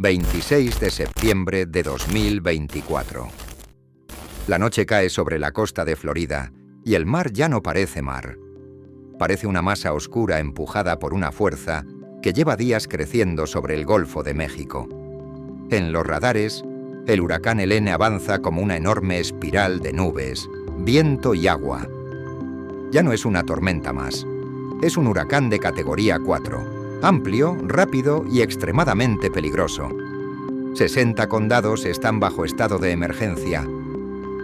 26 de septiembre de 2024. La noche cae sobre la costa de Florida y el mar ya no parece mar. Parece una masa oscura empujada por una fuerza que lleva días creciendo sobre el Golfo de México. En los radares, el huracán Helene avanza como una enorme espiral de nubes, viento y agua. Ya no es una tormenta más. Es un huracán de categoría 4. Amplio, rápido y extremadamente peligroso. 60 condados están bajo estado de emergencia.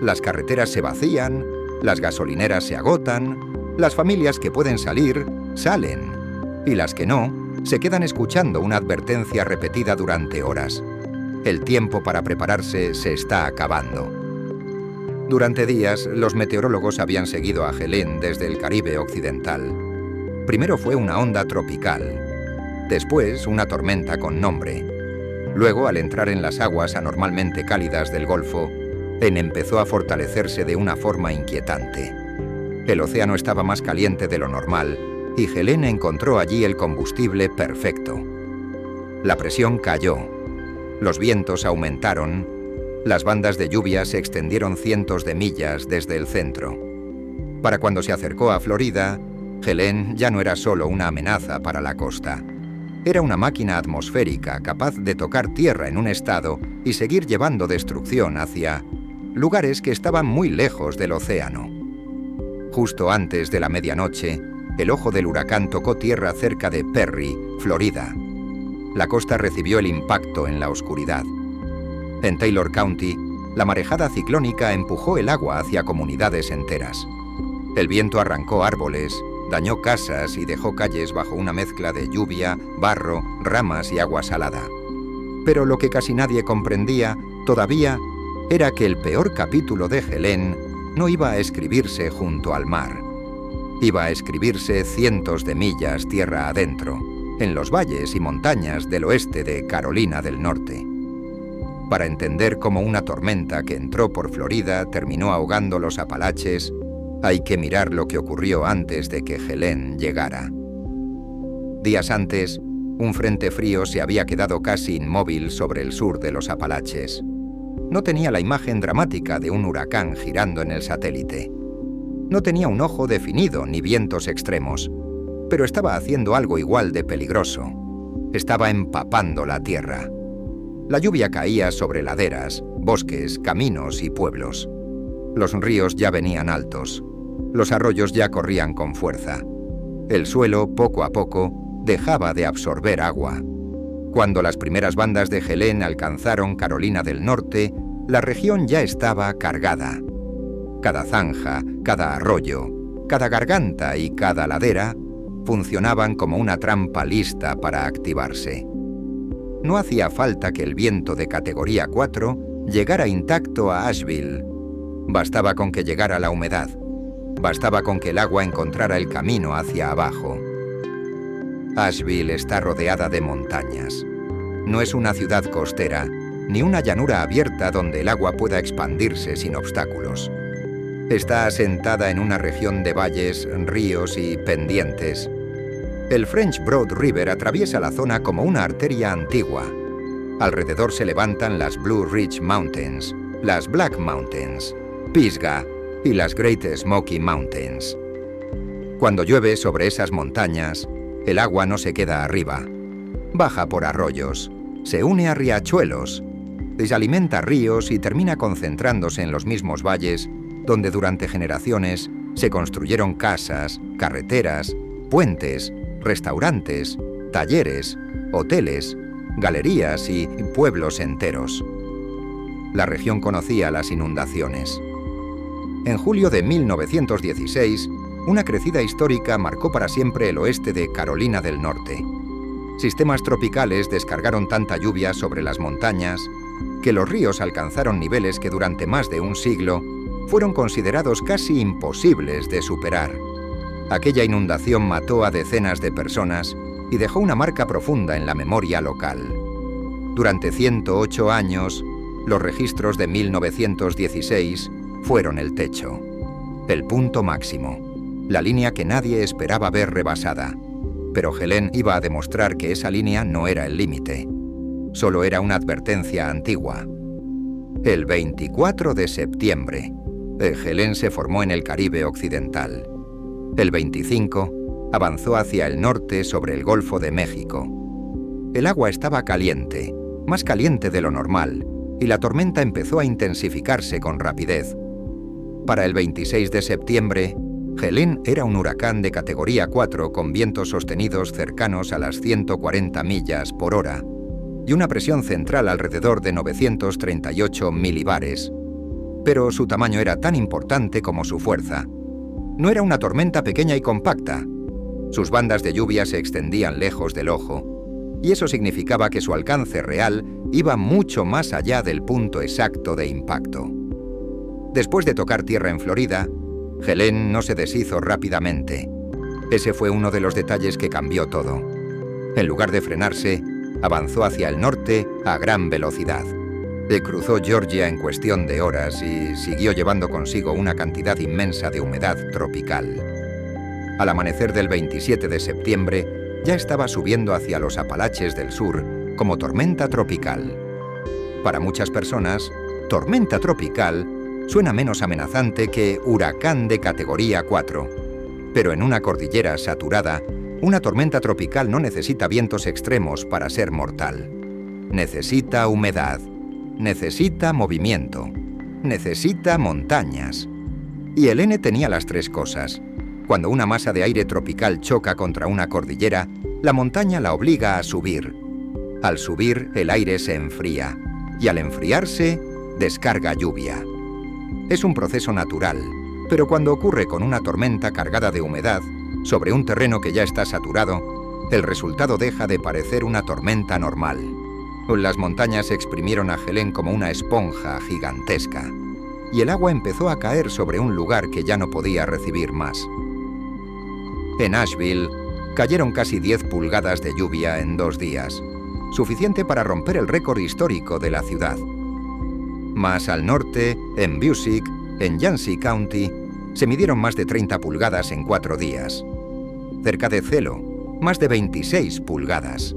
Las carreteras se vacían, las gasolineras se agotan, las familias que pueden salir, salen, y las que no, se quedan escuchando una advertencia repetida durante horas. El tiempo para prepararse se está acabando. Durante días, los meteorólogos habían seguido a Helene desde el Caribe occidental. Primero fue una onda tropical. Después, una tormenta con nombre. Luego, al entrar en las aguas anormalmente cálidas del Golfo, empezó a fortalecerse de una forma inquietante. El océano estaba más caliente de lo normal y Helene encontró allí el combustible perfecto. La presión cayó, los vientos aumentaron, las bandas de lluvia se extendieron cientos de millas desde el centro. Para cuando se acercó a Florida, Helene ya no era solo una amenaza para la costa. Era una máquina atmosférica capaz de tocar tierra en un estado y seguir llevando destrucción hacia lugares que estaban muy lejos del océano. Justo antes de la medianoche, el ojo del huracán tocó tierra cerca de Perry, Florida. La costa recibió el impacto en la oscuridad. En Taylor County, la marejada ciclónica empujó el agua hacia comunidades enteras. El viento arrancó árboles, dañó casas y dejó calles bajo una mezcla de lluvia, barro, ramas y agua salada. Pero lo que casi nadie comprendía, todavía, era que el peor capítulo de Helene no iba a escribirse junto al mar. Iba a escribirse cientos de millas tierra adentro, en los valles y montañas del oeste de Carolina del Norte. Para entender cómo una tormenta que entró por Florida terminó ahogando los Apalaches, hay que mirar lo que ocurrió antes de que Helene llegara. Días antes, un frente frío se había quedado casi inmóvil sobre el sur de los Apalaches. No tenía la imagen dramática de un huracán girando en el satélite. No tenía un ojo definido ni vientos extremos, pero estaba haciendo algo igual de peligroso. Estaba empapando la tierra. La lluvia caía sobre laderas, bosques, caminos y pueblos. Los ríos ya venían altos. Los arroyos ya corrían con fuerza. El suelo, poco a poco, dejaba de absorber agua. Cuando las primeras bandas de Helene alcanzaron Carolina del Norte, la región ya estaba cargada. Cada zanja, cada arroyo, cada garganta y cada ladera funcionaban como una trampa lista para activarse. No hacía falta que el viento de categoría 4 llegara intacto a Asheville. Bastaba con que llegara la humedad. Bastaba con que el agua encontrara el camino hacia abajo. Asheville está rodeada de montañas. No es una ciudad costera, ni una llanura abierta donde el agua pueda expandirse sin obstáculos. Está asentada en una región de valles, ríos y pendientes. El French Broad River atraviesa la zona como una arteria antigua. Alrededor se levantan las Blue Ridge Mountains, las Black Mountains, Pisgah y las Great Smoky Mountains. Cuando llueve sobre esas montañas, el agua no se queda arriba. Baja por arroyos, se une a riachuelos, desalimenta ríos y termina concentrándose en los mismos valles donde durante generaciones se construyeron casas, carreteras, puentes, restaurantes, talleres, hoteles, galerías y pueblos enteros. La región conocía las inundaciones. En julio de 1916, una crecida histórica marcó para siempre el oeste de Carolina del Norte. Sistemas tropicales descargaron tanta lluvia sobre las montañas que los ríos alcanzaron niveles que durante más de un siglo fueron considerados casi imposibles de superar. Aquella inundación mató a decenas de personas y dejó una marca profunda en la memoria local. Durante 108 años, los registros de 1916 fueron el techo, el punto máximo, la línea que nadie esperaba ver rebasada. Pero Helene iba a demostrar que esa línea no era el límite. solo era una advertencia antigua. El 24 de septiembre, Helene se formó en el Caribe occidental. El 25, avanzó hacia el norte sobre el Golfo de México. El agua estaba caliente, más caliente de lo normal, y la tormenta empezó a intensificarse con rapidez. Para el 26 de septiembre, Helene era un huracán de categoría 4 con vientos sostenidos cercanos a las 140 millas por hora y una presión central alrededor de 938 milibares. Pero su tamaño era tan importante como su fuerza. No era una tormenta pequeña y compacta. Sus bandas de lluvia se extendían lejos del ojo, y eso significaba que su alcance real iba mucho más allá del punto exacto de impacto. Después de tocar tierra en Florida, Helene no se deshizo rápidamente. Ese fue uno de los detalles que cambió todo. En lugar de frenarse, avanzó hacia el norte a gran velocidad. Cruzó Georgia en cuestión de horas y siguió llevando consigo una cantidad inmensa de humedad tropical. Al amanecer del 27 de septiembre, ya estaba subiendo hacia los Apalaches del sur como tormenta tropical. Para muchas personas, tormenta tropical suena menos amenazante que huracán de categoría 4. Pero en una cordillera saturada, una tormenta tropical no necesita vientos extremos para ser mortal. Necesita humedad, necesita movimiento, necesita montañas. Y Helene tenía las tres cosas. Cuando una masa de aire tropical choca contra una cordillera, la montaña la obliga a subir. Al subir, el aire se enfría, y al enfriarse, descarga lluvia. Es un proceso natural, pero cuando ocurre con una tormenta cargada de humedad, sobre un terreno que ya está saturado, el resultado deja de parecer una tormenta normal. Las montañas exprimieron a Helene como una esponja gigantesca, y el agua empezó a caer sobre un lugar que ya no podía recibir más. En Asheville, cayeron casi 10 pulgadas de lluvia en 2 días, suficiente para romper el récord histórico de la ciudad. Más al norte, en Busick, en Yancey County, se midieron más de 30 pulgadas en 4 días. Cerca de Celo, más de 26 pulgadas.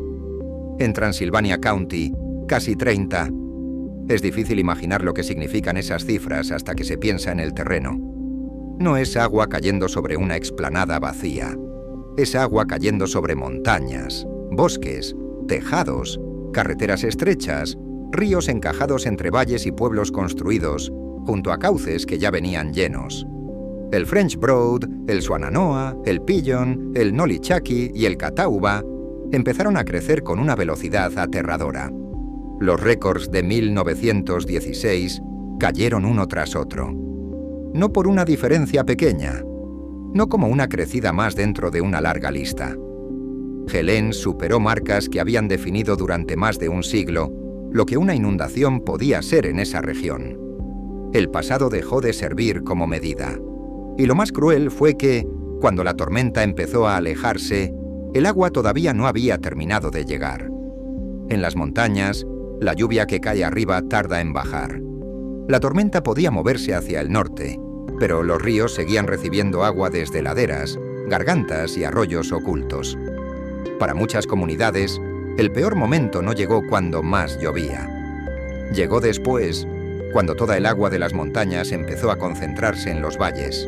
En Transilvania County, casi 30. Es difícil imaginar lo que significan esas cifras hasta que se piensa en el terreno. No es agua cayendo sobre una explanada vacía. Es agua cayendo sobre montañas, bosques, tejados, carreteras estrechas, ríos encajados entre valles y pueblos construidos, junto a cauces que ya venían llenos. El French Broad, el Swannanoa, el Pigeon, el Nolichucky y el Catawba empezaron a crecer con una velocidad aterradora. Los récords de 1916 cayeron uno tras otro. No por una diferencia pequeña, no como una crecida más dentro de una larga lista. Helene superó marcas que habían definido durante más de un siglo lo que una inundación podía ser en esa región. El pasado dejó de servir como medida. Y lo más cruel fue que, cuando la tormenta empezó a alejarse, el agua todavía no había terminado de llegar. En las montañas, la lluvia que cae arriba tarda en bajar. La tormenta podía moverse hacia el norte, pero los ríos seguían recibiendo agua desde laderas, gargantas y arroyos ocultos. Para muchas comunidades, el peor momento no llegó cuando más llovía. Llegó después, cuando toda el agua de las montañas empezó a concentrarse en los valles.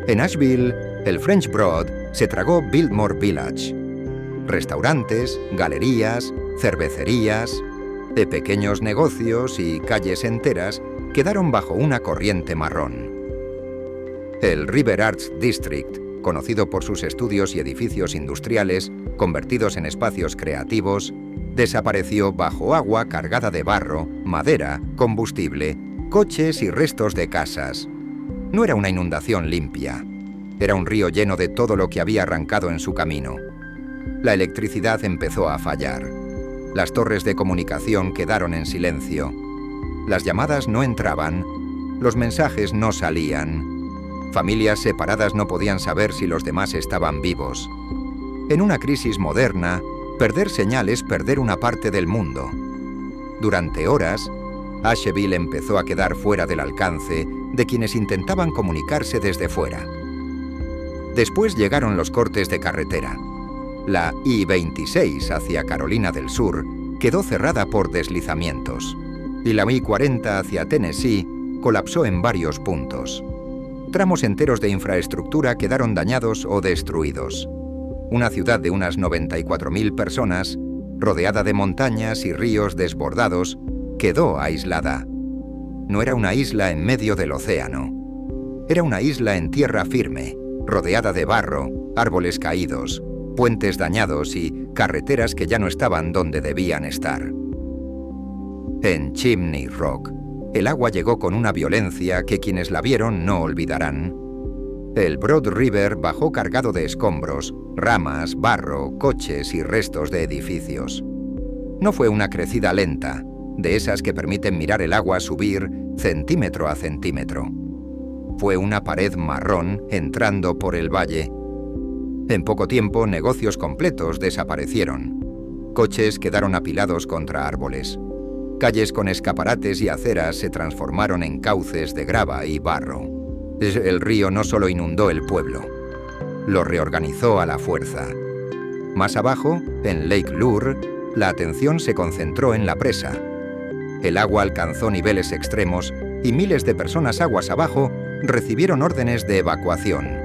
En Asheville, el French Broad se tragó Biltmore Village. Restaurantes, galerías, cervecerías, de pequeños negocios y calles enteras quedaron bajo una corriente marrón. El River Arts District, conocido por sus estudios y edificios industriales convertidos en espacios creativos, desapareció bajo agua cargada de barro, madera, combustible, coches y restos de casas. No era una inundación limpia. Era un río lleno de todo lo que había arrancado en su camino. La electricidad empezó a fallar. Las torres de comunicación quedaron en silencio. Las llamadas no entraban. Los mensajes no salían. Familias separadas no podían saber si los demás estaban vivos. En una crisis moderna, perder señal es perder una parte del mundo. Durante horas, Asheville empezó a quedar fuera del alcance de quienes intentaban comunicarse desde fuera. Después llegaron los cortes de carretera. La I-26 hacia Carolina del Sur quedó cerrada por deslizamientos, y la I-40 hacia Tennessee colapsó en varios puntos. Tramos enteros de infraestructura quedaron dañados o destruidos. Una ciudad de unas 94.000 personas, rodeada de montañas y ríos desbordados, quedó aislada. No era una isla en medio del océano. Era una isla en tierra firme, rodeada de barro, árboles caídos, puentes dañados y carreteras que ya no estaban donde debían estar. En Chimney Rock, el agua llegó con una violencia que quienes la vieron no olvidarán. El Broad River bajó cargado de escombros, ramas, barro, coches y restos de edificios. No fue una crecida lenta, de esas que permiten mirar el agua subir centímetro a centímetro. Fue una pared marrón entrando por el valle. En poco tiempo, negocios completos desaparecieron. Coches quedaron apilados contra árboles. Calles con escaparates y aceras se transformaron en cauces de grava y barro. El río no solo inundó el pueblo, lo reorganizó a la fuerza. Más abajo, en Lake Lure, la atención se concentró en la presa. El agua alcanzó niveles extremos y miles de personas aguas abajo recibieron órdenes de evacuación.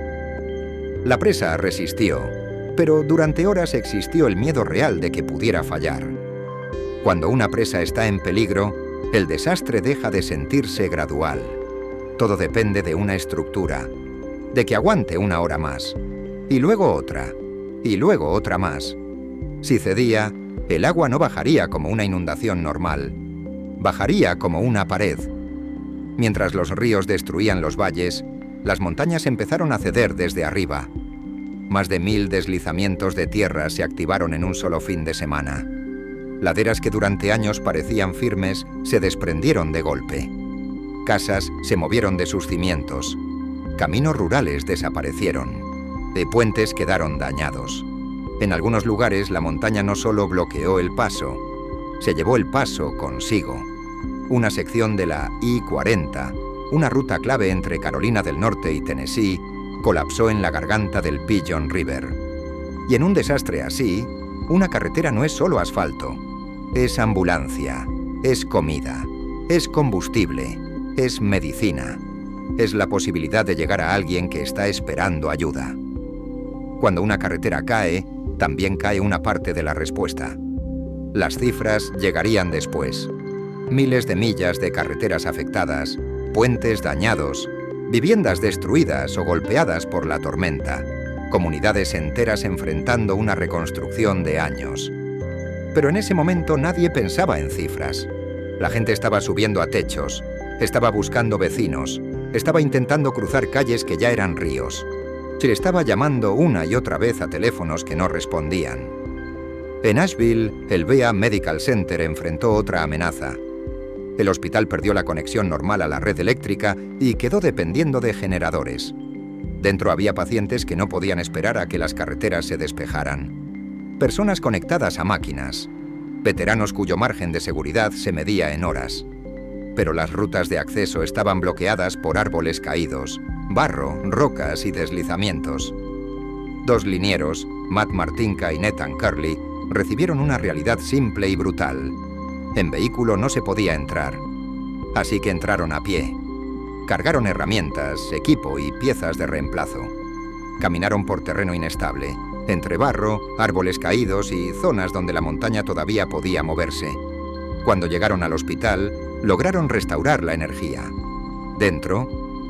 La presa resistió, pero durante horas existió el miedo real de que pudiera fallar. Cuando una presa está en peligro, el desastre deja de sentirse gradual. Todo depende de una estructura, de que aguante una hora más, y luego otra más. Si cedía, el agua no bajaría como una inundación normal, bajaría como una pared. Mientras los ríos destruían los valles, las montañas empezaron a ceder desde arriba. Más de 1000 deslizamientos de tierra se activaron en un solo fin de semana. Laderas que durante años parecían firmes se desprendieron de golpe. Casas se movieron de sus cimientos. Caminos rurales desaparecieron. De puentes quedaron dañados. En algunos lugares la montaña no solo bloqueó el paso, se llevó el paso consigo. Una sección de la I-40, una ruta clave entre Carolina del Norte y Tennessee, colapsó en la garganta del Pigeon River. Y en un desastre así, una carretera no es solo asfalto. Es ambulancia, es comida, es combustible, es medicina. Es la posibilidad de llegar a alguien que está esperando ayuda. Cuando una carretera cae, también cae una parte de la respuesta. Las cifras llegarían después. Miles de millas de carreteras afectadas, puentes dañados, viviendas destruidas o golpeadas por la tormenta, comunidades enteras enfrentando una reconstrucción de años. Pero en ese momento nadie pensaba en cifras. La gente estaba subiendo a techos, estaba buscando vecinos, estaba intentando cruzar calles que ya eran ríos. Se le estaba llamando una y otra vez a teléfonos que no respondían. En Asheville, el VA Medical Center enfrentó otra amenaza. El hospital perdió la conexión normal a la red eléctrica y quedó dependiendo de generadores. Dentro había pacientes que no podían esperar a que las carreteras se despejaran. Personas conectadas a máquinas. Veteranos cuyo margen de seguridad se medía en horas. Pero las rutas de acceso estaban bloqueadas por árboles caídos, barro, rocas y deslizamientos. 2 linieros, Matt Martinka y Nathan Curley, recibieron una realidad simple y brutal. En vehículo no se podía entrar, así que entraron a pie. Cargaron herramientas, equipo y piezas de reemplazo. Caminaron por terreno inestable, entre barro, árboles caídos y zonas donde la montaña todavía podía moverse. Cuando llegaron al hospital, lograron restaurar la energía. Dentro,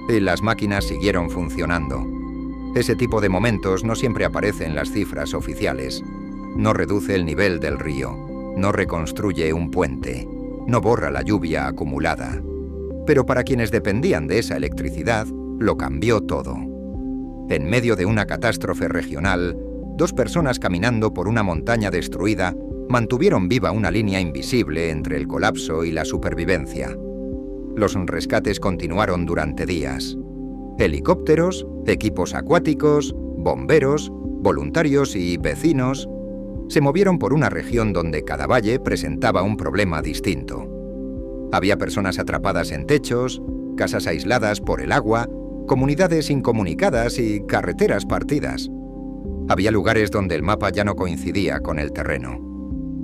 las máquinas siguieron funcionando. Ese tipo de momentos no siempre aparece en las cifras oficiales. No reduce el nivel del río, no reconstruye un puente, no borra la lluvia acumulada. Pero para quienes dependían de esa electricidad, lo cambió todo. En medio de una catástrofe regional, 2 personas caminando por una montaña destruida mantuvieron viva una línea invisible entre el colapso y la supervivencia. Los rescates continuaron durante días. Helicópteros, equipos acuáticos, bomberos, voluntarios y vecinos se movieron por una región donde cada valle presentaba un problema distinto. Había personas atrapadas en techos, casas aisladas por el agua, comunidades incomunicadas y carreteras partidas. Había lugares donde el mapa ya no coincidía con el terreno.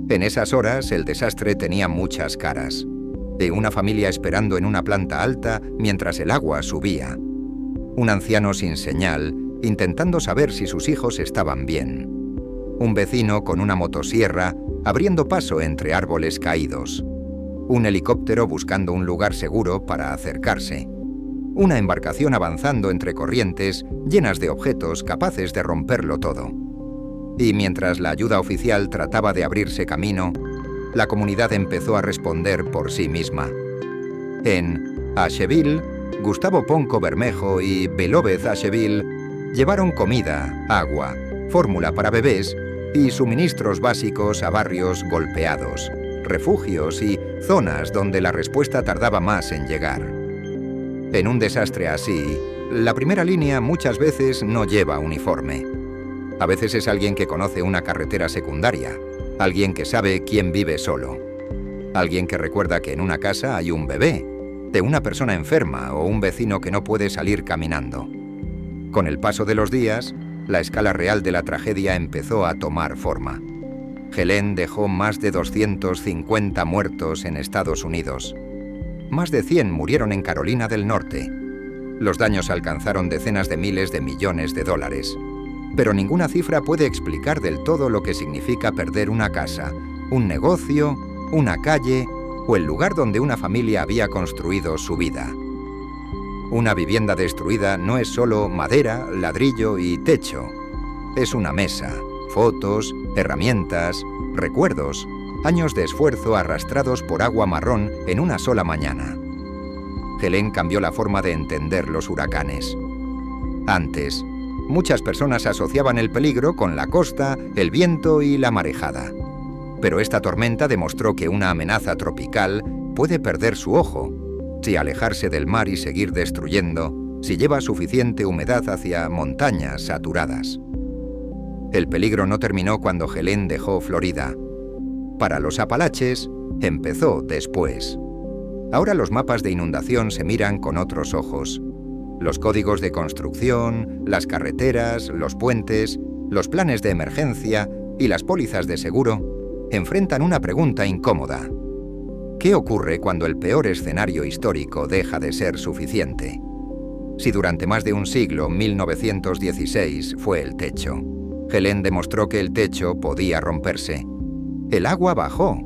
En esas horas, el desastre tenía muchas caras. De una familia esperando en una planta alta mientras el agua subía. Un anciano sin señal, intentando saber si sus hijos estaban bien. Un vecino con una motosierra, abriendo paso entre árboles caídos. Un helicóptero buscando un lugar seguro para acercarse. Una embarcación avanzando entre corrientes llenas de objetos capaces de romperlo todo. Y mientras la ayuda oficial trataba de abrirse camino, la comunidad empezó a responder por sí misma. En Asheville, Gustavo Ponco Bermejo y Beloved Asheville llevaron comida, agua, fórmula para bebés y suministros básicos a barrios golpeados, refugios y zonas donde la respuesta tardaba más en llegar. En un desastre así, la primera línea muchas veces no lleva uniforme. A veces es alguien que conoce una carretera secundaria, alguien que sabe quién vive solo, alguien que recuerda que en una casa hay un bebé, de una persona enferma o un vecino que no puede salir caminando. Con el paso de los días, la escala real de la tragedia empezó a tomar forma. Helene dejó más de 250 muertos en Estados Unidos. Más de 100 murieron en Carolina del Norte. Los daños alcanzaron decenas de miles de millones de dólares. Pero ninguna cifra puede explicar del todo lo que significa perder una casa, un negocio, una calle o el lugar donde una familia había construido su vida. Una vivienda destruida no es solo madera, ladrillo y techo. Es una mesa, fotos, herramientas, recuerdos, años de esfuerzo arrastrados por agua marrón en una sola mañana. Helene cambió la forma de entender los huracanes. Antes, muchas personas asociaban el peligro con la costa, el viento y la marejada. Pero esta tormenta demostró que una amenaza tropical puede perder su ojo si alejarse del mar y seguir destruyendo, si lleva suficiente humedad hacia montañas saturadas. El peligro no terminó cuando Helene dejó Florida. Para los Apalaches, empezó después. Ahora los mapas de inundación se miran con otros ojos. Los códigos de construcción, las carreteras, los puentes, los planes de emergencia y las pólizas de seguro enfrentan una pregunta incómoda. ¿Qué ocurre cuando el peor escenario histórico deja de ser suficiente? Si durante más de un siglo, 1916, fue el techo. Helene demostró que el techo podía romperse. El agua bajó.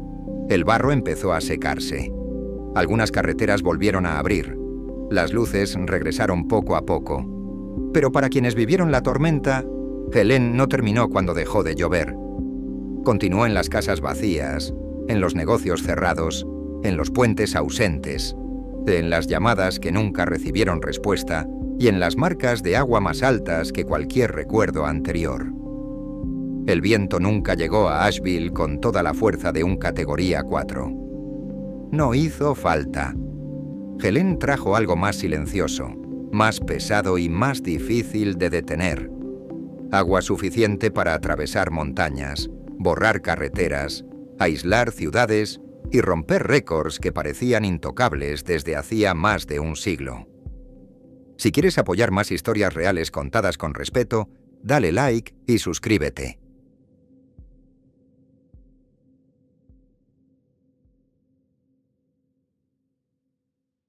El barro empezó a secarse. Algunas carreteras volvieron a abrir. Las luces regresaron poco a poco. Pero para quienes vivieron la tormenta, Helene no terminó cuando dejó de llover. Continuó en las casas vacías, en los negocios cerrados, en los puentes ausentes, en las llamadas que nunca recibieron respuesta y en las marcas de agua más altas que cualquier recuerdo anterior. El viento nunca llegó a Asheville con toda la fuerza de un categoría 4. No hizo falta. Helene trajo algo más silencioso, más pesado y más difícil de detener. Agua suficiente para atravesar montañas, borrar carreteras, aislar ciudades y romper récords que parecían intocables desde hacía más de un siglo. Si quieres apoyar más historias reales contadas con respeto, dale like y suscríbete.